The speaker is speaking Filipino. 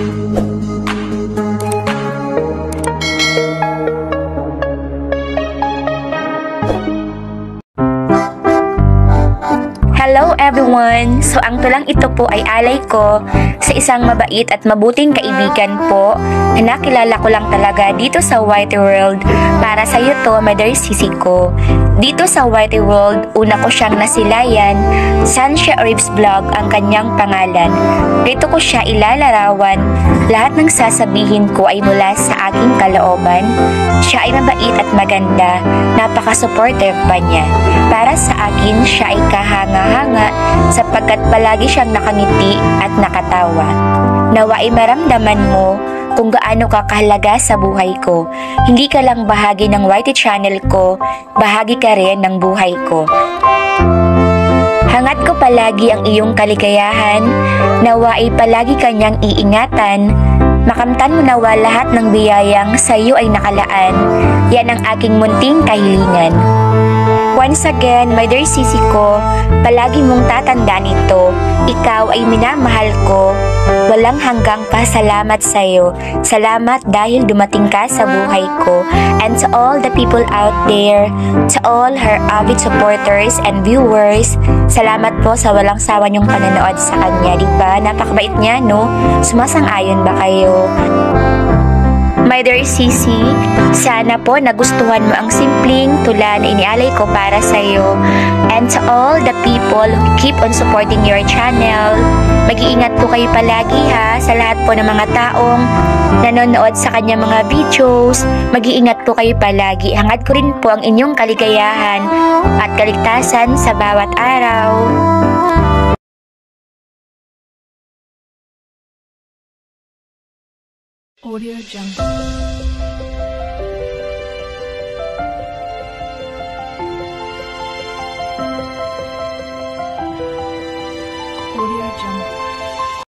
Hello everyone! So ang tulang ito po ay alay ko sa isang mabait at mabuting kaibigan po na nakilala ko lang talaga dito sa Whitey World. Para sa iyo to, my dear sisi ko. Dito sa Whitey World, una ko siyang nasilayan. Sansha Reeves Vlog ang kanyang pangalan. Dito ko siya ilalarawan. Lahat ng sasabihin ko ay mula sa aking kalooban. Siya ay mabait at maganda. Napaka-supportive pa niya. Para sa akin, siya ay kahanga-hanga sapagkat palagi siyang nakangiti at nakatawa. Nawa ay maramdaman mo kung gaano ka kahalaga sa buhay ko. Hindi ka lang bahagi ng Whitey channel ko, bahagi ka rin ng buhay ko. Hangat ko palagi ang iyong kaligayahan, nawa ay palagi kanyang iingatan. Makamtan mo nawa lahat ng biyayang sa iyo ay nakalaan. Yan ang aking munting kahilingan. Once again, my dear sisi ko, palagi mong tatandaan ito. Ikaw ay minamahal ko. Walang hanggang pasalamat sa iyo. Salamat dahil dumating ka sa buhay ko. And to all the people out there, to all her avid supporters and viewers, salamat po sa walang sawa niyong panonood sa kanya. Diba? Napakabait niya, no? Sumasang-ayon ba kayo? My dear sisi, sana po nagustuhan mo ang simpleng tula na inialay ko para sa iyo. And to all the people who keep on supporting your channel, mag-iingat po kayo palagi ha sa lahat po ng mga taong nanonood sa kanya mga videos. Mag-iingat po kayo palagi. Hangad ko rin po ang inyong kaligayahan at kaligtasan sa bawat araw. Audio Jungle.